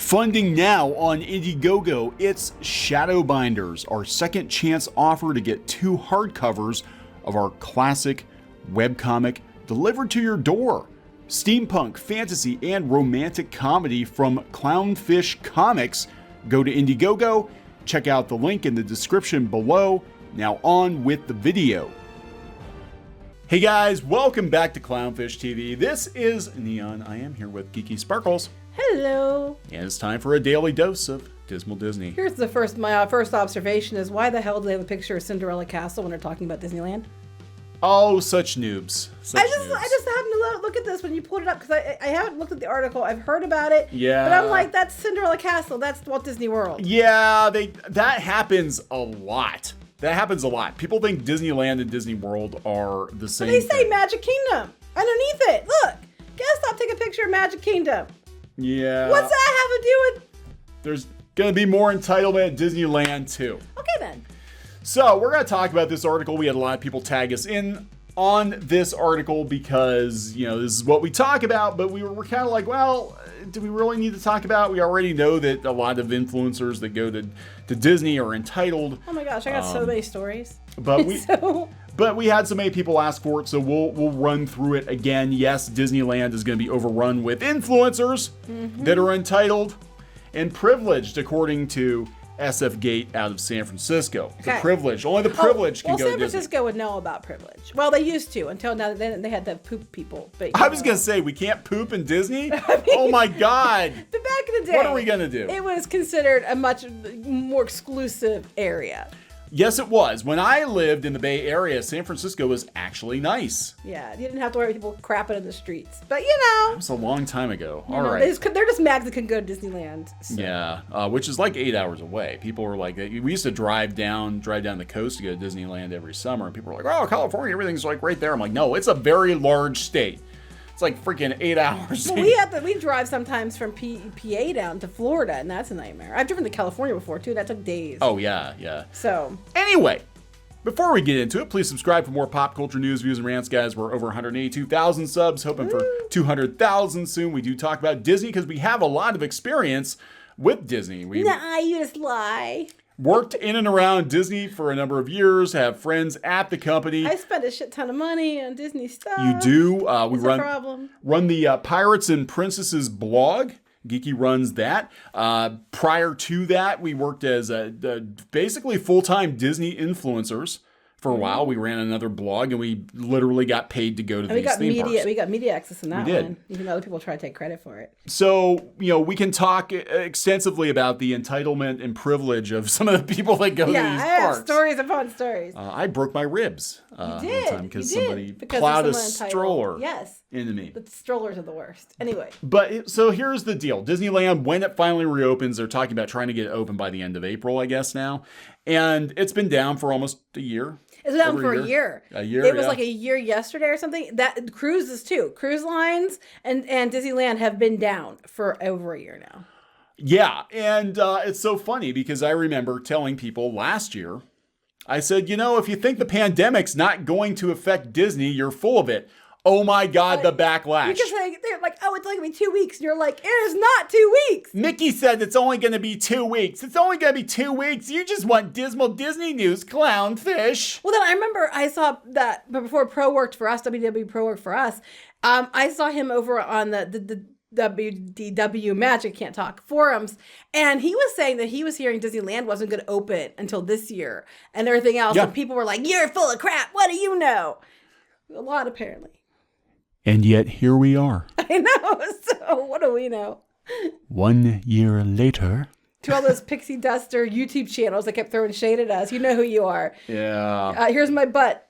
Funding now on Indiegogo, it's Shadowbinders, our second chance offer to get 2 hardcovers of our classic webcomic delivered to your door. Steampunk, fantasy, and romantic comedy from Clownfish Comics. Go to Indiegogo, check out the link in the description below. Now on with the video. Hey guys, welcome back to Clownfish TV. This is Kneon. I am here with Geeky Sparkles. Hello. And it's time for a daily dose of Dismal Disney. Here's my first observation is why the hell do they have a picture of Cinderella Castle when they're talking about Disneyland? Oh, such noobs. I just happened to look at this when you pulled it up because I haven't looked at the article. I've heard about it. Yeah. But I'm like, that's Cinderella Castle. That's Walt Disney World. Yeah, that happens a lot. That happens a lot. People think Disneyland and Disney World are the same. They say Magic Kingdom underneath it. Look, GameStop, take a picture of Magic Kingdom. Yeah. What's that have to do with? There's going to be more entitlement at Disneyland too. Okay then. So we're going to talk about this article. We had a lot of people tag us in on this article because, you know, this is what we talk about, but we're kind of like, well, do we really need to talk about? We already know that a lot of influencers that go to Disney are entitled. Oh my gosh, I got so many stories. But we had so many people ask for it, so we'll run through it again. Yes, Disneyland is going to be overrun with influencers that are entitled and privileged, according to SF Gate out of San Francisco. Okay. The privilege, only the privilege can go to San Disney. Francisco would know about privilege. Well, they used to until now. They had the poop people. But I was going to say, we can't poop in Disney? Oh my God. But back in the day, What are we going to do? It was considered a much more exclusive area. Yes, it was. When I lived in the Bay Area, San Francisco was actually nice. Yeah, you didn't have to worry about people crapping in the streets. But you know. That was a long time ago. You All know, right. they're just mad they couldn't go to Disneyland. So. Yeah, which is like 8 hours away. People were like, we used to drive down the coast to go to Disneyland every summer. And people were like, oh, California, everything's like right there. I'm like, no, it's a very large state. It's like freaking 8 hours. Well, we drive sometimes from PA down to Florida, and that's a nightmare. I've driven to California before, too. That took days. Oh, yeah. So. Anyway, before we get into it, please subscribe for more pop culture news, views, and rants, guys. We're over 182,000 subs, hoping for 200,000 soon. We do talk about Disney because we have a lot of experience with Disney. Nah, you just lie. Worked in and around Disney for a number of years, have friends at the company. I spent a shit ton of money on Disney stuff. You do. We run the Pirates and Princesses blog. Geeky runs that. Prior to that, we worked as basically full-time Disney influencers for a while. We ran another blog, and we literally got paid to go to these theme parks. We got media access in that We did. one, even though other people try to take credit for it. So, you know, we can talk extensively about the entitlement and privilege of some of the people that go to these parks. Yeah, I have stories upon stories. I broke my ribs one time because somebody because plowed a entitled. stroller Yes. into me. The strollers are the worst. Anyway. But so here's the deal. Disneyland, when it finally reopens, they're talking about trying to get it open by the end of April, I guess now. And it's been down for almost a year. It's down for a year. A year, It was like a year yesterday or something. That cruises too. Cruise lines and Disneyland have been down for over a year now. Yeah, and it's so funny because I remember telling people last year, I said, you know, if you think the pandemic's not going to affect Disney, you're full of it. Oh my God, the backlash. Because they're like, oh, it's only going to be 2 weeks. And you're like, it is not 2 weeks. Mickey said it's only going to be 2 weeks. It's only going to be 2 weeks. You just want dismal Disney news, Clownfish. Well, then I remember I saw that, but before Pro worked for us, WW Pro worked for us, I saw him over on the WDW Magic, can't talk, forums, and he was saying that he was hearing Disneyland wasn't going to open until this year and everything else. Yeah. And people were like, you're full of crap. What do you know? A lot, apparently. And yet here we are. I know. So what do we know? 1 year later. To all those pixie duster YouTube channels that kept throwing shade at us, you know who you are. Yeah. Here's my butt.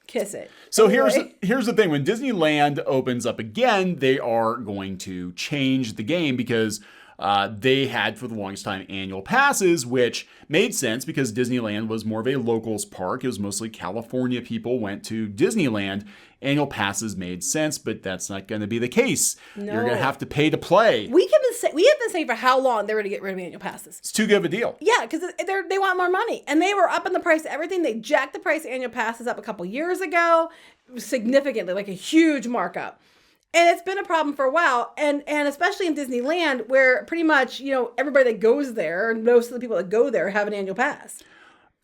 Kiss it. So anyway. here's the thing. When Disneyland opens up again, they are going to change the game because they had for the longest time annual passes, which made sense because Disneyland was more of a locals park. It was mostly California people went to Disneyland. Annual passes made sense, but that's not going to be the case. No. You're going to have to pay to play. We have been saying for how long they were going to get rid of annual passes. It's too good of a deal. Yeah, because they want more money. And they were upping the price of everything. They jacked the price of annual passes up a couple years ago, significantly, like a huge markup. And it's been a problem for a while, and especially in Disneyland, where pretty much, everybody that goes there, most of the people that go there have an annual pass.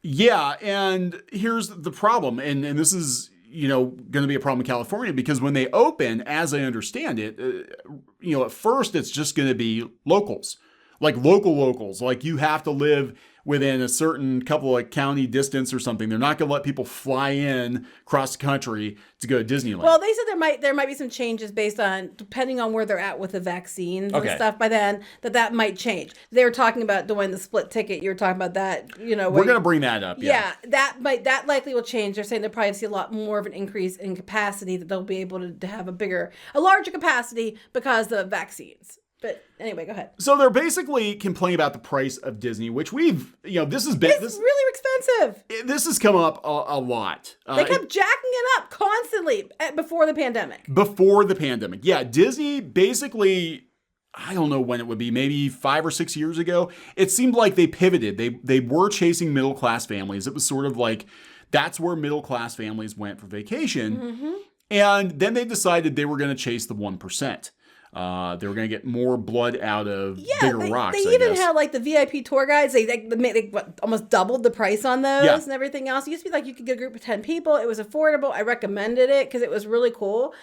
Yeah, and here's the problem, and this is, going to be a problem in California, because when they open, as I understand it, at first it's just going to be locals, like locals, like you have to live within a certain couple of county distance or something. They're not going to let people fly in across the country to go to Disneyland. Well, they said there might be some changes based on, depending on where they're at with the vaccines and stuff by then, that might change. They were talking about doing the split ticket. You were talking about that, We're going to bring that up. Yeah, that likely will change. They're saying they'll probably see a lot more of an increase in capacity, that they'll be able to have a larger capacity because of vaccines. But anyway, go ahead. So they're basically complaining about the price of Disney, which this has been... It's really expensive. This has come up a lot. They kept jacking it up constantly before the pandemic. Yeah, Disney basically, I don't know when it would be, maybe 5 or 6 years ago, it seemed like they pivoted. They were chasing middle-class families. It was sort of like, that's where middle-class families went for vacation. Mm-hmm. And then they decided they were going to chase the 1%. They were going to get more blood out of bigger rocks. They even had like the VIP tour guides. They almost doubled the price on those and everything else. It used to be like you could get a group of 10 people. It was affordable. I recommended it because it was really cool.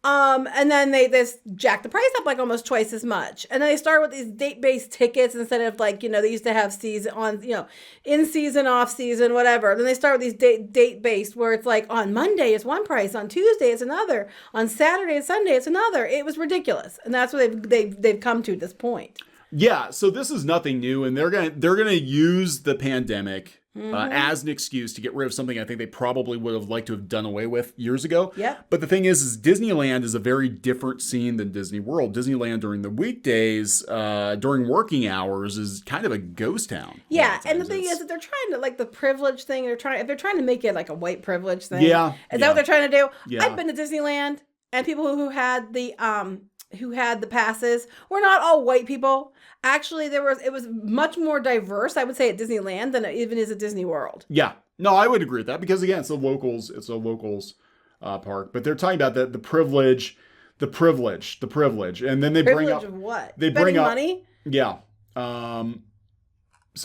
And then they just jacked the price up like almost twice as much. And then they started with these date-based tickets instead of like, they used to have season on, in season, off season, whatever. Then they start with these date-based where it's like on Monday it's one price, on Tuesday it's another, on Saturday and Sunday it's another. It was ridiculous. And that's what they've come to at this point. Yeah, so this is nothing new, and they're gonna use the pandemic as an excuse to get rid of something I think they probably would have liked to have done away with years ago. Yeah. But the thing is Disneyland is a very different scene than Disney World. Disneyland during the weekdays, during working hours, is kind of a ghost town. Yeah, and the thing is that they're trying to, like, the privilege thing. If they're trying to make it like a white privilege thing. Yeah. Is that what they're trying to do? Yeah. I've been to Disneyland, and people who had the passes were not all white people. Actually, it was much more diverse, I would say, at Disneyland than it even is at Disney World. Yeah. No, I would agree with that, because again, it's a locals park, but they're talking about the privilege, and then they bring up privilege of what? They bring up money. Yeah. So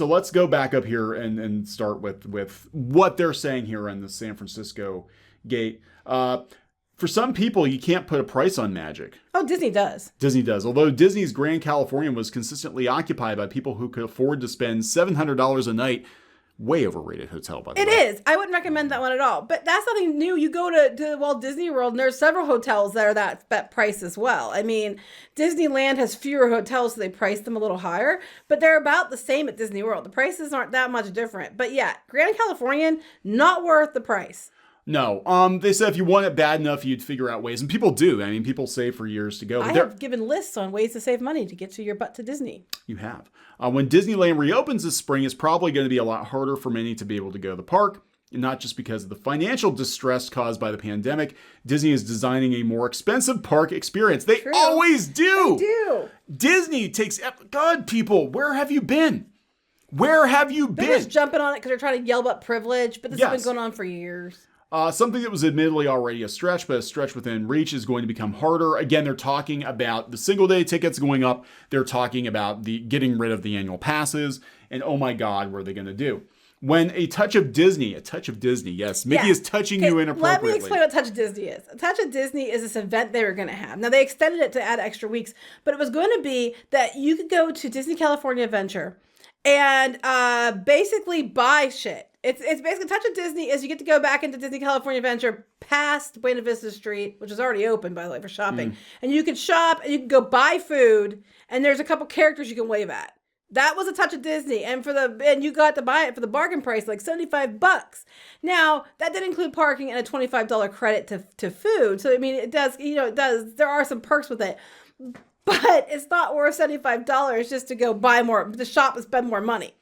let's go back up here and start with what they're saying here on the San Francisco gate. For some people, you can't put a price on magic. Oh, Disney does. Disney does. Although Disney's Grand Californian was consistently occupied by people who could afford to spend $700 a night. Way overrated hotel, by the way. It is. I wouldn't recommend that one at all. But that's nothing new. You go to Walt Disney World, and there's several hotels that are that price as well. I mean, Disneyland has fewer hotels, so they price them a little higher. But they're about the same at Disney World. The prices aren't that much different. But yeah, Grand Californian, not worth the price. No. They said if you want it bad enough, you'd figure out ways. And people do. I mean, people save for years to go. I have given lists on ways to save money to get your butt to Disney. You have. When Disneyland reopens this spring, it's probably going to be a lot harder for many to be able to go to the park. And not just because of the financial distress caused by the pandemic. Disney is designing a more expensive park experience. They always do. They do. Disney takes... God, people, where have you been? Where have you been? They're just jumping on it because they're trying to yell about privilege. But this has been going on for years. Something that was admittedly already a stretch, but a stretch within reach, is going to become harder. Again, they're talking about the single day tickets going up. They're talking about the getting rid of the annual passes. And oh my God, what are they going to do? When a touch of Disney, yes, Mickey is touching you inappropriately. Let me explain what Touch of Disney is. A Touch of Disney is this event they were going to have. Now, they extended it to add extra weeks, but it was going to be that you could go to Disney California Adventure and basically buy shit. It's basically Touch of Disney is you get to go back into Disney California Adventure past Buena Vista Street, which is already open, by the way, for shopping. And you can shop and you can go buy food, and there's a couple characters you can wave at. That was a Touch of Disney, and you got to buy it for the bargain price, like $75. Now, that did include parking and a $25 credit to food. So I mean, it does. There are some perks with it, but it's not worth $75 just to go buy more, to shop and spend more money.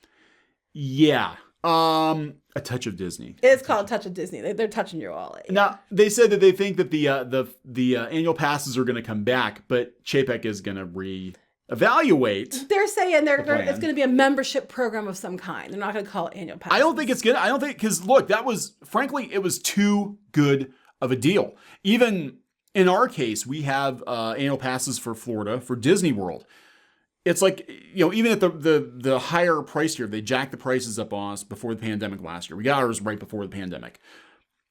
Yeah. A Touch of Disney. It's called Touch of Disney. They're touching your wallet. Now, they said that they think that the annual passes are going to come back, but Chapek is going to reevaluate. They're saying it's going to be a membership program of some kind. They're not going to call it annual passes. I don't think it's good. Because look, it was too good of a deal. Even in our case, we have annual passes for Florida, for Disney World. It's like, even at the higher price tier, they jacked the prices up on us before the pandemic last year. We got ours right before the pandemic.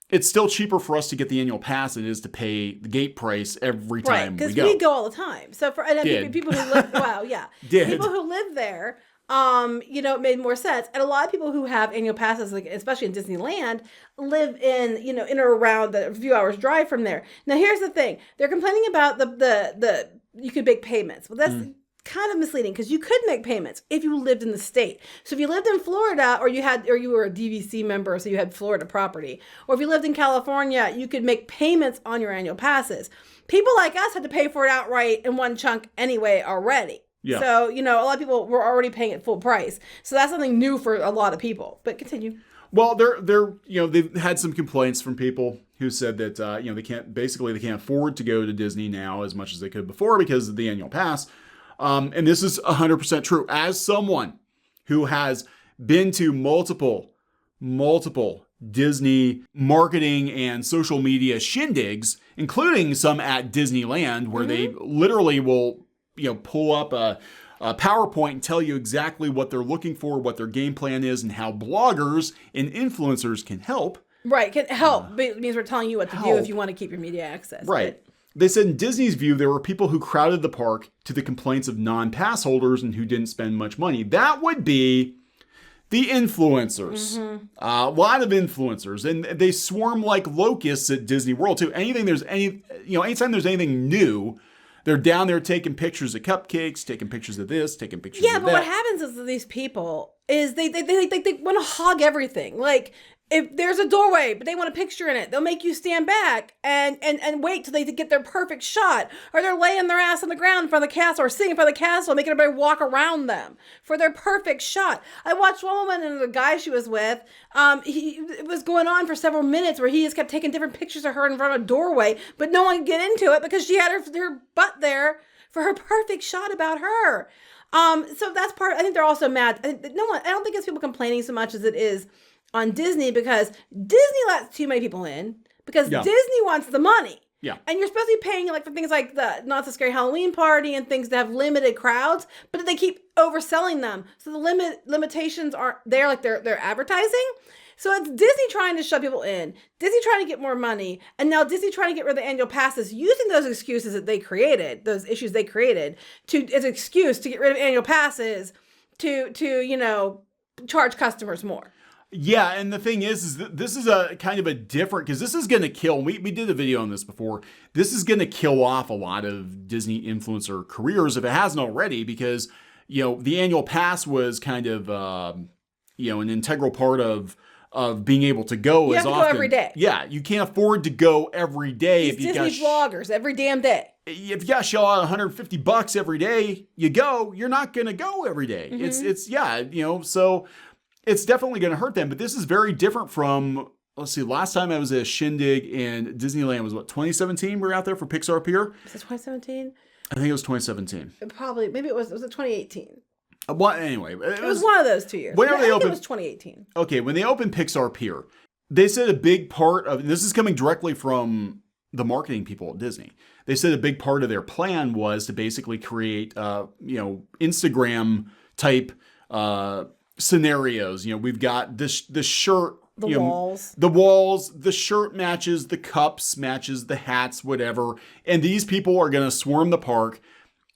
It's still cheaper for us to get the annual pass than it is to pay the gate price every time we go. Right, because we go all the time. So for people who live, people who live there, it made more sense. And a lot of people who have annual passes, like especially in Disneyland, live in or around a few hours drive from there. Now, here's the thing: they're complaining about the you could make payments. Well, that's kind of misleading because you could make payments if you lived in the state. So if you lived in Florida or you were a DVC member, so you had Florida property, or if you lived in California, you could make payments on your annual passes. People like us had to pay for it outright in one chunk anyway already. Yeah. So, a lot of people were already paying it full price. So that's something new for a lot of people. But continue. Well, they've had some complaints from people who said that they can't afford to go to Disney now as much as they could before because of the annual pass. And this is 100% true. As someone who has been to multiple Disney marketing and social media shindigs, including some at Disneyland, where they literally will, pull up a PowerPoint and tell you exactly what they're looking for, what their game plan is, and how bloggers and influencers can help. Right, can help. But it means we're telling you what to do if you want to keep your media access. Right. They said in Disney's view, there were people who crowded the park to the complaints of non-pass holders and who didn't spend much money. That would be the influencers. A lot of influencers. And they swarm like locusts at Disney World, too. Anytime there's anything new, they're down there taking pictures of cupcakes, taking pictures of this, taking pictures of that. Yeah, but what happens is that these people is they want to hog everything. Like, if there's a doorway, but they want a picture in it, they'll make you stand back and wait till they get their perfect shot. Or they're laying their ass on the ground in front of the castle or sitting in front of the castle, making everybody walk around them for their perfect shot. I watched one woman and the guy she was with, it was going on for several minutes where he just kept taking different pictures of her in front of a doorway, but no one could get into it because she had her butt there for her perfect shot about her. So that's part. I think they're also mad. I don't think it's people complaining so much as it is on Disney, because Disney lets too many people in because Disney wants the money. Yeah. And you're supposed to be paying for things like the Not So Scary Halloween Party and things that have limited crowds, but they keep overselling them. So the limitations aren't there, like they're advertising. So it's Disney trying to shove people in, Disney trying to get more money, and now Disney trying to get rid of the annual passes, using those excuses that they created, those issues they created, as an excuse to get rid of annual passes to charge customers more. Yeah, and the thing is that this is a kind of a different, because this is going to kill, we did a video on this before, this is going to kill off a lot of Disney influencer careers if it hasn't already, because, the annual pass was kind of, an integral part of being able to go you as have to often. go every day. Yeah, you can't afford to go every day. These Disney vloggers every damn day. If you got to shell out $150 every day, you're not going to go every day. So it's definitely going to hurt them, but this is very different from, let's see, last time I was at a shindig in Disneyland was 2017? We were out there for Pixar Pier. Was it 2017? I think it was 2017. Maybe it was 2018? Anyway. It was one of those 2 years. Whenever they opened, it was 2018. Okay, when they opened Pixar Pier, they said a big part of, this is coming directly from the marketing people at Disney. They said a big part of their plan was to basically create, Instagram type, scenarios. We've got the shirt, the walls, the shirt matches the cups, matches the hats, whatever. And these people are going to swarm the park,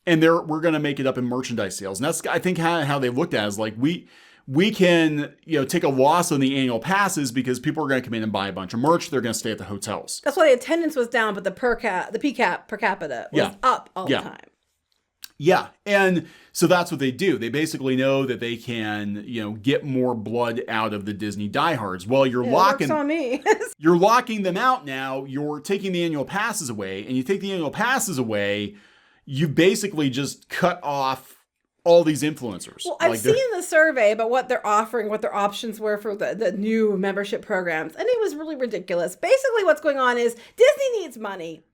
and we're going to make it up in merchandise sales. And that's, I think, how they looked at it, is like, we can, take a loss on the annual passes because people are going to come in and buy a bunch of merch. They're going to stay at the hotels. That's why the attendance was down, but the per capita was up all the time. Yeah, and so that's what they do. They basically know that they can, get more blood out of the Disney diehards. Well, you're locking them out now. You're taking the annual passes away, and you take the annual passes away, you basically just cut off all these influencers. Well, I've seen the survey about what they're offering, what their options were for the new membership programs, and it was really ridiculous. Basically, what's going on is Disney needs money.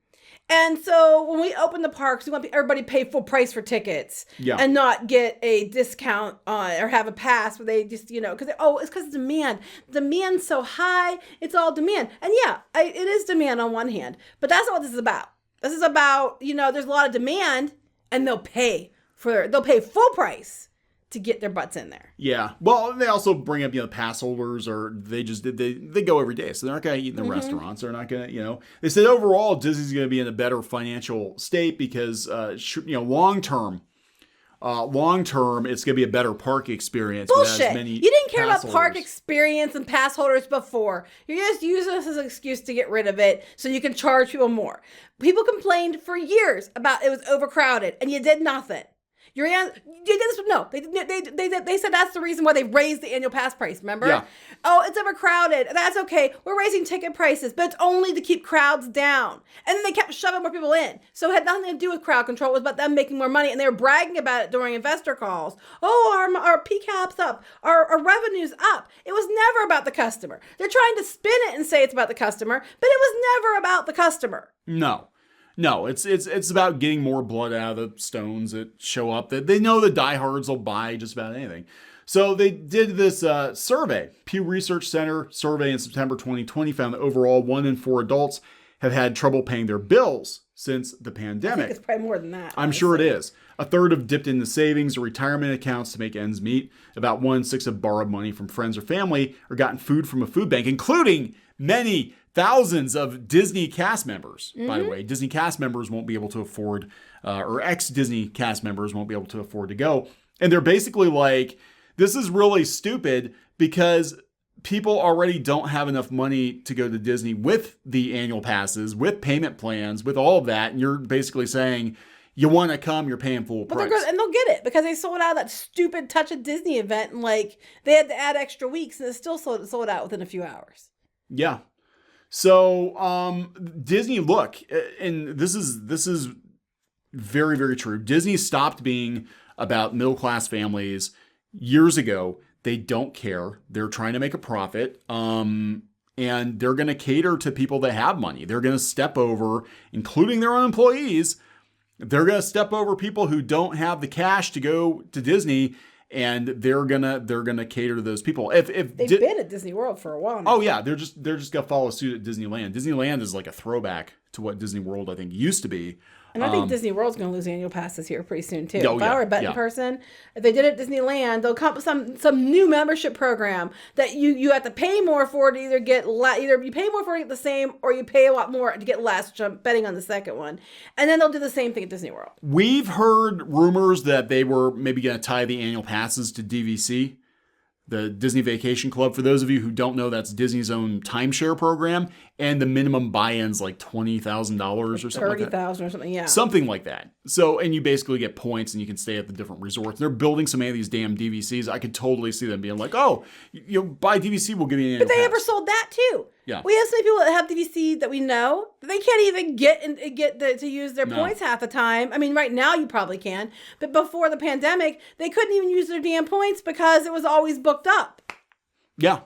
And so when we open the parks, we want everybody to pay full price for tickets and not get a discount or have a pass where they just, because it's because demand. Demand's so high, it's all demand. And it is demand on one hand, but that's not what this is about. This is about, there's a lot of demand, and they'll pay full price to get their butts in there. Yeah. Well, they also bring up, pass holders, or they go every day. So they're not going to eat in the restaurants. They're not going to, they said overall Disney's going to be in a better financial state because, long term, it's going to be a better park experience. Bullshit. You didn't care about park experience and pass holders before. You're just using this as an excuse to get rid of it so you can charge people more. People complained for years about it was overcrowded, and you did nothing. You did this? No, they said that's the reason why they raised the annual pass price. Remember? Yeah. Oh, it's overcrowded. That's okay. We're raising ticket prices, but it's only to keep crowds down. And then they kept shoving more people in. So it had nothing to do with crowd control. It was about them making more money, and they were bragging about it during investor calls. Oh, our PCAP's up. Our revenue's up. It was never about the customer. They're trying to spin it and say it's about the customer, but it was never about the customer. No, it's about getting more blood out of the stones that show up that they know the diehards will buy just about anything. So they did this survey. Pew Research Center survey in September 2020 found that overall 1 in 4 adults have had trouble paying their bills since the pandemic. I think it's probably more than that. I'm sure it is. A third have dipped into savings or retirement accounts to make ends meet. About 1 in 6 have borrowed money from friends or family or gotten food from a food bank, including many thousands of Disney cast members, by the way. Disney cast members won't be able to afford, or ex-Disney cast members won't be able to afford to go. And they're basically like, this is really stupid because people already don't have enough money to go to Disney with the annual passes, with payment plans, with all of that. And you're basically saying, you want to come, you're paying full price. And they'll get it because they sold out of that stupid Touch of Disney event, and they had to add extra weeks, and it still sold out within a few hours. Yeah. So Disney, look, and this is very, very true. Disney stopped being about middle-class families years ago. They don't care. They're trying to make a profit. And they're going to cater to people that have money. They're going to step over, including their own employees. They're going to step over people who don't have the cash to go to Disney, and they're gonna cater to those people. If they've been at Disney World for a while now. Oh yeah, they're just gonna follow suit at Disneyland. Disneyland is like a throwback to what Disney World I think used to be. And I think Disney World's going to lose annual passes here pretty soon too. Oh, if I were a betting person, if they did it at Disneyland, they'll come up with some new membership program that you have to pay more for to either you pay more for to get the same, or you pay a lot more to get less. Which I'm betting on the second one, and then they'll do the same thing at Disney World. We've heard rumors that they were maybe going to tie the annual passes to DVC, the Disney Vacation Club. For those of you who don't know, that's Disney's own timeshare program, and the minimum buy-in's like $20,000 or something like that. $30,000 or something, yeah. Something like that. So, and you basically get points, and you can stay at the different resorts. They're building so many of these damn DVCs. I could totally see them being like, "Oh, you buy DVC, we'll give you an annual pass." But they pass. ever sold that too. Yeah. We have so many people that have DVC that we know that they can't even get to use their points half the time. I mean, right now you probably can, but before the pandemic, they couldn't even use their damn points because it was always booked up. Yeah.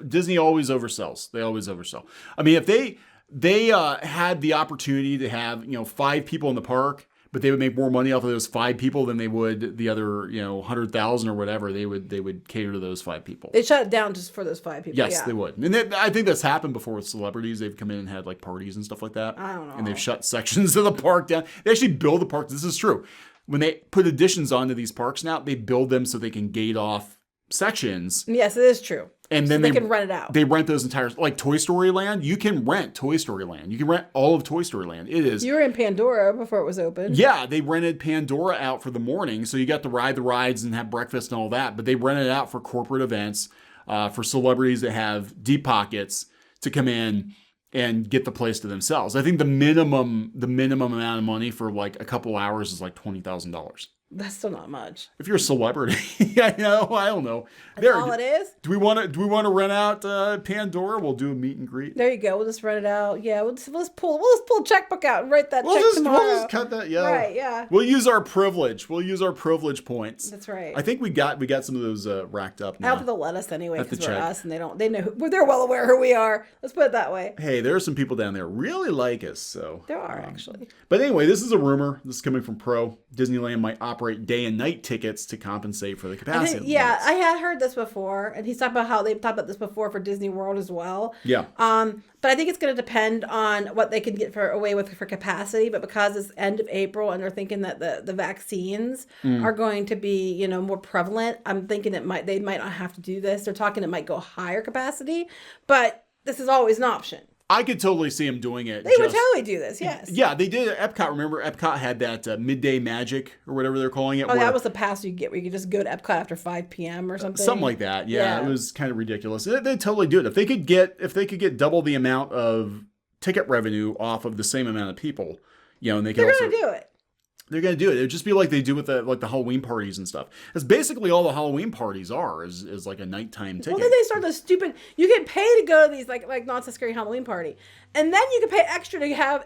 Disney always oversells. They always oversell. I mean, if they had the opportunity to have, 5 people in the park, but they would make more money off of those 5 people than they would the other, 100,000 or whatever, they would cater to those 5 people. They shut it down just for those 5 people. Yes, they would. And I think that's happened before with celebrities. They've come in and had like parties and stuff like that. I don't know. And they've shut sections of the park down. They actually build the park. This is true. When they put additions onto these parks now, they build them so they can gate off sections. Yes, it is true. And then they can rent it out. They rent those entire, like Toy Story Land. You can rent Toy Story Land. You can rent all of Toy Story Land. It is. You were in Pandora before it was open. Yeah, they rented Pandora out for the morning, so you got to ride the rides and have breakfast and all that. But they rented it out for corporate events, for celebrities that have deep pockets to come in and get the place to themselves. I think the minimum amount of money for like a couple hours is like $20,000. That's still not much. If you're a celebrity, I don't know. That's all it is? Do we want to rent out Pandora? We'll do a meet and greet. There you go. We'll just rent it out. Yeah, we'll just pull a checkbook out and write that check tomorrow. We'll just cut that. Yeah. Right. Yeah. We'll use our privilege. We'll use our privilege points. That's right. I think we got some of those racked up now. I hope they'll let us anyway because we're us and they know they're well aware who we are. Let's put it that way. Hey, there are some people down there really like us. So there are actually. But anyway, this is a rumor. This is coming from Pro. Disneyland might opt operate day and night tickets to compensate for the I capacity. think, yeah, I had heard this before, and he's talked about how they've talked about this before for Disney World as well. Yeah. But I think it's going to depend on what they can get away with for capacity. But because it's end of April and they're thinking that the vaccines are going to be, you know, more prevalent, I'm thinking they might not have to do this. They're talking it might go higher capacity, but this is always an option. I could totally see them doing it. They would totally do this, yes. Yeah, they did at Epcot. Remember, Epcot had that midday magic or whatever they're calling it. Oh, that was the pass you get where you could just go to Epcot after 5 p.m. or something. Something like that. Yeah, it was kind of ridiculous. They'd totally do it if they could get double the amount of ticket revenue off of the same amount of people. You know, and they're going to do it. They're going to do it. It would just be like they do with the Halloween parties and stuff. That's basically all the Halloween parties are is like a nighttime ticket. Well, then they start the stupid. You get paid to go to these like not so scary Halloween party, and then you can pay extra to have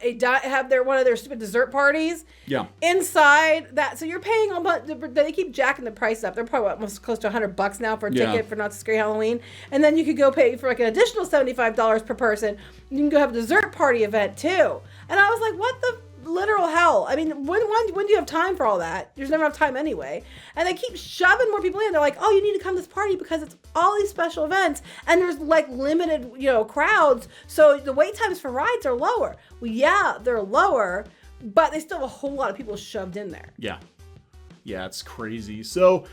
one of their stupid dessert parties. Yeah. Inside that, so you're paying a bunch. They keep jacking the price up. They're probably almost close to $100 now for a ticket for Not So Scary Halloween, and then you could go pay for like an additional $75 per person. You can go have a dessert party event too. And I was like, what the literal hell? I mean, when do you have time for all that? There's never enough time anyway. And they keep shoving more people in. They're like, oh, you need to come to this party because it's all these special events and there's like limited, crowds. So the wait times for rides are lower. Well, yeah, they're lower, but they still have a whole lot of people shoved in there. Yeah. Yeah, it's crazy. So,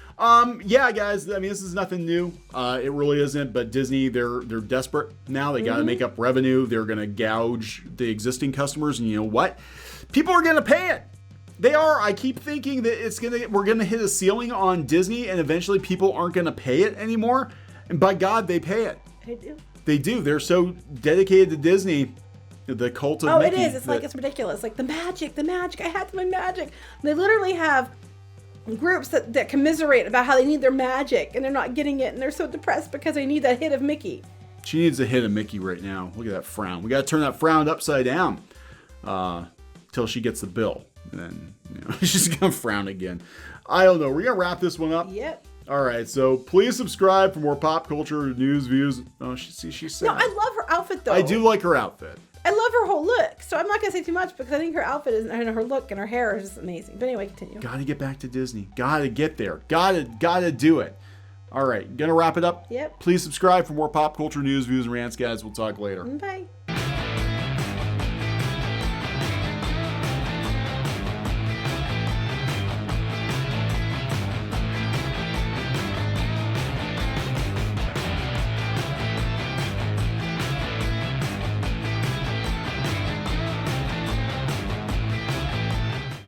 yeah, guys, I mean, this is nothing new. It really isn't, but Disney, they're desperate now. They got to make up revenue. They're going to gouge the existing customers, and you know what? People are going to pay it. They are. I keep thinking that we're going to hit a ceiling on Disney, and eventually people aren't going to pay it anymore. And by God, they pay it. They do. They do. They're so dedicated to Disney. The cult of Mickey. It is. It's ridiculous. Like the magic. I had my magic. They literally have groups that commiserate about how they need their magic and they're not getting it and they're so depressed because they need that hit of Mickey. She needs a hit of Mickey right now. Look at that frown. We got to turn that frown upside down till she gets the bill. And then she's going to frown again. I don't know. We're going to wrap this one up. Yep. All right. So please subscribe for more pop culture news, views. Oh, she's sad. No, I love her outfit though. I do like her outfit. I love her whole look, so I'm not going to say too much because I think her outfit and her look and her hair is just amazing. But anyway, continue. Got to get back to Disney. Got to get there. Got to do it. All right, gonna wrap it up. Yep. Please subscribe for more pop culture news, views, and rants, guys. We'll talk later. Bye.